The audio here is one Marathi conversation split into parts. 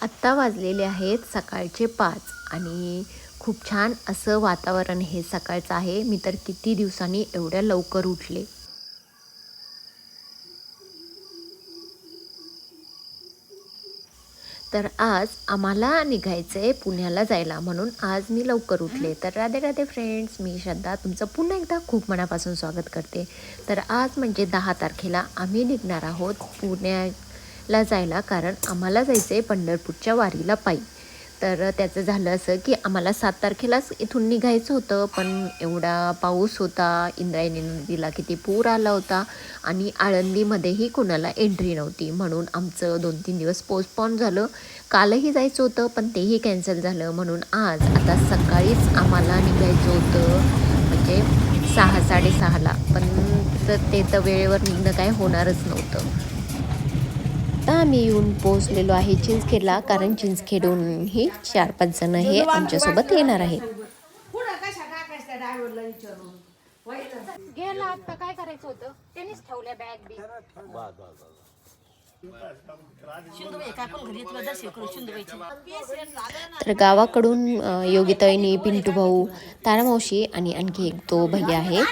आत्ता वाजलेले आहेत सकाळचे 5 आणि खूप छान असं वातावरण हे सकाळचं आहे. मी तर किती दिवसांनी एवढ्या लवकर उठले. तर आज आम्हाला निघायचं आहे पुण्याला जायला, म्हणून आज मी लवकर उठले. तर राधे राधे फ्रेंड्स, मी श्रद्धा तुमचं पुन्हा एकदा खूप मनापासून स्वागत करते. तर आज म्हणजे 10 तारखेला आम्ही निघणार आहोत पुण्याला जायला, कारण आम्हाला जायचं आहे पंढरपूरच्या वारीला पायी. तर त्याचं झालं असं की आम्हाला 7 तारखेलाच इथून निघायचं होतं, पण एवढा पाऊस होता, इंद्रायणी नदीला किती पूर आला होता आणि आळंदीमध्येही कुणाला एंट्री नव्हती, म्हणून आमचं 2-3 दिवस पोस्टपोन झालं. कालही जायचं होतं पण तेही कॅन्सल झालं, म्हणून आज आता सकाळीच आम्हाला निघायचं होतं, म्हणजे 6-6:30ला. पण ते तर वेळेवर निघणं काय होणारच नव्हतं. आता आम्ही येऊन पोहोचलेलो आहे चिंचखेडला, कारण चिंचखेडूनही 4-5 जण हे आमच्यासोबत येणार आहेत. गेला आता काय करायचं होतं, त्यांनीच ठेवल्या बॅग बी. तर गावाकडून योगिताईनी, पिंटू भाऊ, तारामावशी आणि आणखी एक तो भैया आहे,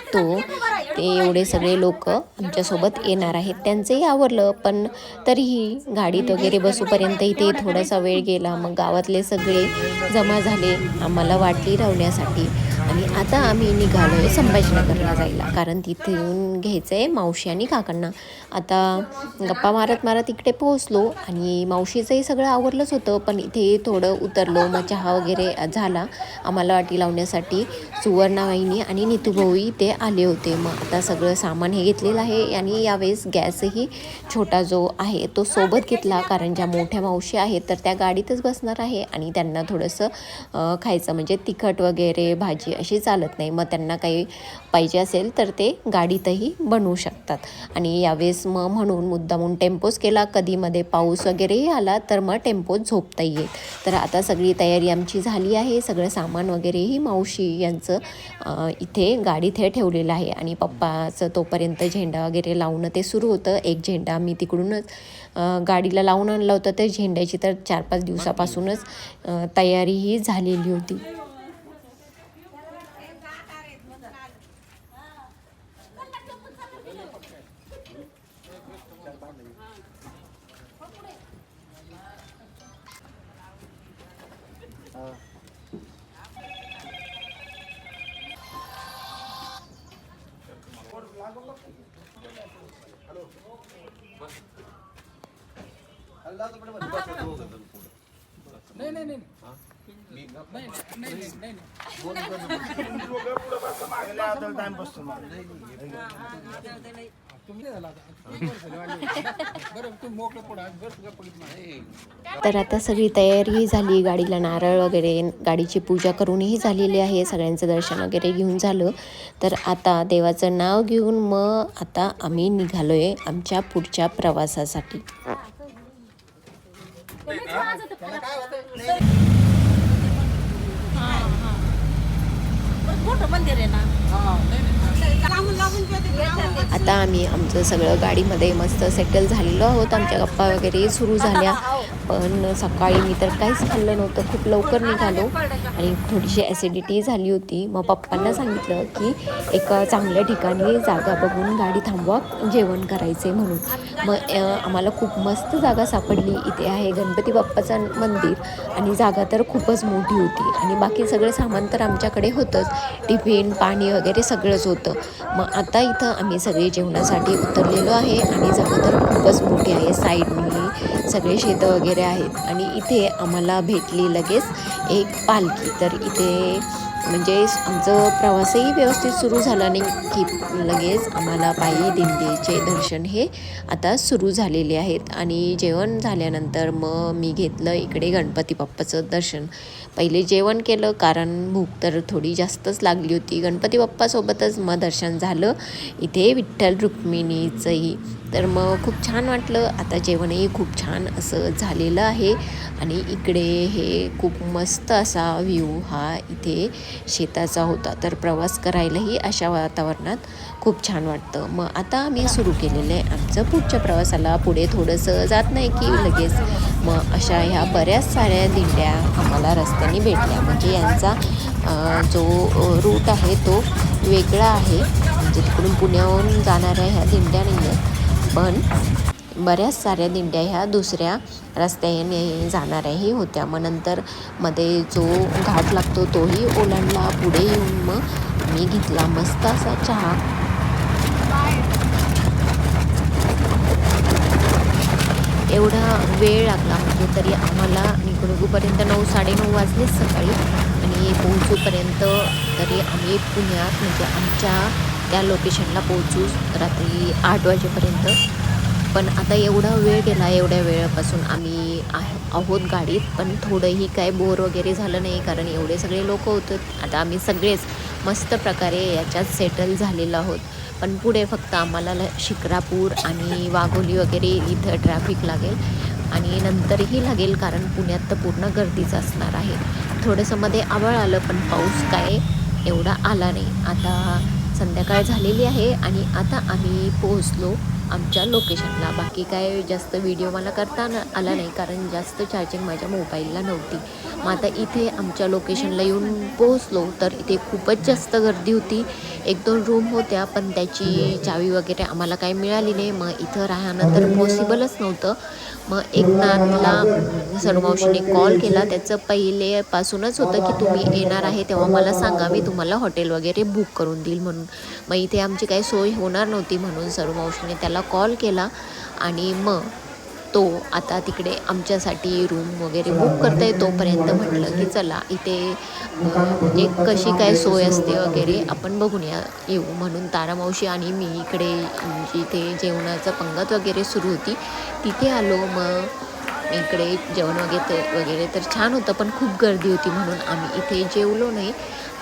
ते एवढे सगळे लोक आमच्यासोबत येणार आहेत. त्यांचंही आवरलं, पण तरीही गाडीत वगैरे बसूपर्यंत इथे थोडासा वेळ गेला. मग गावातले सगळे जमा झाले आम्हाला वाटली राहण्यासाठी, आणि आता आम्ही निघालो आहे संभाजीनगरला जायला, कारण तिथून घ्यायचं आहे मावशी आणि काकांना. आता गप्पा मारत मारत इकडे पोहोचलो आणि मावशीचंही सगळं आवरलंच होतं, पण इथे थोडं उतरलो. मग चहा वगैरे झाला. आम्हाला वाटी लावण्यासाठी सुवर्णावाहिनी आणि नितूभाऊही ते आले होते. मग आता सगळं सामान हे घेतलेलं आहे, आणि यावेळेस गॅसही छोटा जो आहे तो सोबत घेतला, कारण ज्या मोठ्या मावशी आहेत तर त्या गाडीतच बसणार आहे आणि त्यांना थोडंसं खायचं म्हणजे तिखट वगैरे भाजी अशी चालत नाही. मग त्यांना काही पाहिजे असेल तर ते गाडीतही बनवू शकतात. आणि यावेळेस मग म्हणून मुद्दामून टेम्पोच केला. कधी मध्ये पाऊस वगैरेही आला तर मग टेम्पोत झोपता येईल. तर आता सगळी तयारी आमची झाली आहे. सगळं सामान वगैरेही मावशी यांचं इथे गाडीत हे ठेवलेलं आहे, आणि पप्पाचं तोपर्यंत झेंडा वगैरे लावणं ते सुरू होतं. एक झेंडा मी तिकडूनच गाडीला लावून आणला होता. तर झेंड्याची तर 4-5 दिवसापासूनच तयारीही झालेली होती. तर आता सगळी तयारी झाली. गाडीला नारळ वगैरे, गाडीची पूजा करूनही झालेली आहे. सगळ्यांचं दर्शन वगैरे घेऊन झालं. तर आता देवाचं नाव घेऊन मग आता आम्ही निघालोय आमच्या पुढच्या प्रवासासाठी. आता आम्ही आमचं सगळं गाडीमध्ये मस्त सेटल झालेलो आहोत. आमच्या गप्पा वगैरे सुरू झाल्या. पण सकाळी मी तर काहीच खाल्लं नव्हतं, खूप लवकर निघालो आणि थोडीशी ॲसिडिटी झाली होती. मग पप्पांना सांगितलं की एका चांगल्या ठिकाणी जागा बघून गाडी थांबवा, जेवण करायचे म्हणून. मग आम्हाला खूप मस्त जागा सापडली. इथे आहे गणपती बाप्पाचं मंदिर, आणि जागा तर खूपच मोठी होती, आणि बाकी सगळं सामान तर आमच्याकडे होतंच. टिफिन, पाणी वगैरे सगळंच होतं. मग आता इथं आम्ही सगळे जेवणासाठी उतरलेलो आहे, आणि जागा तर खूपच मोठी आहे. साईडनी सगळे शेतं वगैरे आहेत, आणि इथे आम्हाला भेटली लगेच एक पालखी. तर इथे म्हणजे आमचं प्रवासही व्यवस्थित सुरू झाला नाही की लगेच आम्हाला पायी दिंडीचे दर्शन हे आता सुरू झालेले आहेत. आणि जेवण झाल्यानंतर मग मी घेतलं इकडे गणपती बाप्पाचं दर्शन. पहिले जेवण केलं, कारण भूक तर थोडी जास्तच लागली होती. गणपती बाप्पासोबतच मग दर्शन झालं इथे विठ्ठल रुक्मिणीचंही. तर मग खूप छान वाटलं. आता जेवणही खूप छान असं झालेलं आहे, आणि इकडे हे खूप मस्त असा व्ह्यू हा इथे शेताचा होता. तर प्रवास करायलाही अशा वातावरणात खूप छान वाटतं. मग आता आम्ही सुरू केलेलं आहे आमचं पुढच्या प्रवासाला. पुढे थोडंसं जात नाही की लगेच मग अशा ह्या बऱ्याच साऱ्या दिंड्या आम्हाला रस्त्याने भेटल्या. म्हणजे यांचा जो रूट आहे तो वेगळा आहे. म्हणजे तिकडून पुण्याहून जाणाऱ्या ह्या दिंड्या नाही आहेत, पण बऱ्याच साऱ्या दिंड्या ह्या दुसऱ्या रस्त्याने जाणाऱ्याही होत्या. मग नंतर मध्ये जो घाट लागतो तोही ओलांडला. पुढे येऊन मग मी घेतला मस्त असा चहा. एवढा वेळ लागला म्हणजे तरी आम्हाला निघूपर्यंत 9-9:30 वाजलेच सकाळी. आणि पोहोचूपर्यंत तरी आम्ही पुण्यात म्हणजे आमच्या त्या लोकेशनला पोहोचू रात्री 8 वाजेपर्यंत. पण आता एवढा वेळ गेला, एवढ्या वेळापासून आम्ही आहोत गाडीत. पण थोडंही काय बोर वगैरे झालं नाही, कारण एवढे सगळे लोक होते. आता आम्ही सगळेच मस्त प्रकारे याच्यात सेटल झालेलो आहोत. पण पुढे फक्त आम्हाला शिक्रापूर आणि वाघोली वगैरे इथं ट्रॅफिक लागेल आणि नंतरही लागेल, कारण पुण्यात तर पूर्ण गर्दीच असणार आहे. थोडंसं मध्ये आभाळ आलं पण पाऊस काय एवढा आला नाही. आता संध्याकाळ झालेली आहे आणि आता आम्ही पोहोचलो आमच्या लोकेशनला. बाकी काय जास्त व्हिडिओ मला करता आला नाही, कारण जास्त चार्जिंग माझ्या मोबाईलला नव्हती. मग आता इथे आमच्या लोकेशनला येऊन पोहोचलो तर इथे खूपच जास्त गर्दी होती. 1-2 रूम होत्या, पण त्याची चावी वगैरे आम्हाला काही मिळाली नाही. मग इथं राहणं तर पॉसिबलच नव्हतं. मग एकनाथला सरुमावशीने कॉल केला. त्याचं पहिलेपासूनच होतं की तुम्ही येणार आहे तेव्हा मला सांगा, मी तुम्हाला हॉटेल वगैरे बुक करून देईल म्हणून. मग इथे आमची काही सोय होणार नव्हती म्हणून सरुमावशीने त्याला कॉल केला आणि मग तो आता तिकडे आमच्यासाठी रूम वगैरे बुक करताय. तोपर्यंत म्हटलं की चला इथे म्हणजे कशी काय सोय असते वगैरे आपण बघून येऊ म्हणून तारामावशी आणि मी इकडे जिथे जेवणाचं पंगत वगैरे सुरू होती तिथे आलो. मग इकडे जेवण वगैरे तर छान होतं, पण खूप गर्दी होती म्हणून आम्ही इथे जेवलो नाही.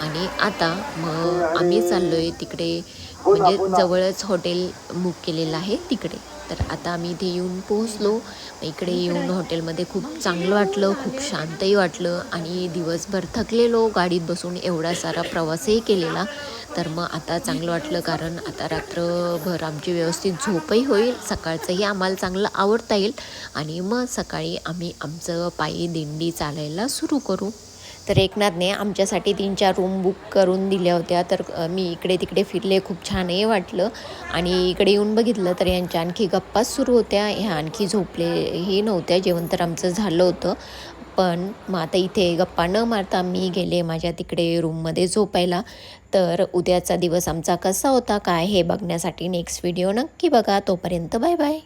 आणि आता मग आम्ही चाललो आहे तिकडे, म्हणजे जवळच हॉटेल बुक केलेलं आहे तिकडे. तर आता आम्ही इथे येऊन पोहोचलो. इकडे येऊन हॉटेलमध्ये खूप चांगलं वाटलं, खूप शांतही वाटलं आणि दिवसभर थकलेलो गाडीत बसून, एवढा सारा प्रवासही केलेला. तर मग आता चांगलं वाटलं, कारण आता रात्रभर आमची व्यवस्थित झोपही होईल, सकाळचंही आम्हाला चांगलं आवरता येईल आणि मग सकाळी आम्ही आमचं पायी दिंडी चालायला सुरू करू. तर एकनाथने आमच्यासाठी 3-4 रूम बुक करून दिल्या होत्या. तर मी इकडे तिकडे फिरले, खूप छानही वाटलं. आणि इकडे येऊन बघितलं तर यांच्या आणखी गप्पाच सुरू होत्या. ह्या आणखी झोपलेही नव्हत्या. जेवण तर आमचं झालं होतं. पण मग आता इथे गप्पा न मारता मी गेले माझ्या तिकडे रूममध्ये झोपायला. तर उद्याचा दिवस आमचा कसा होता काय हे बघण्यासाठी नेक्स्ट व्हिडिओ नक्की बघा. तोपर्यंत बाय बाय.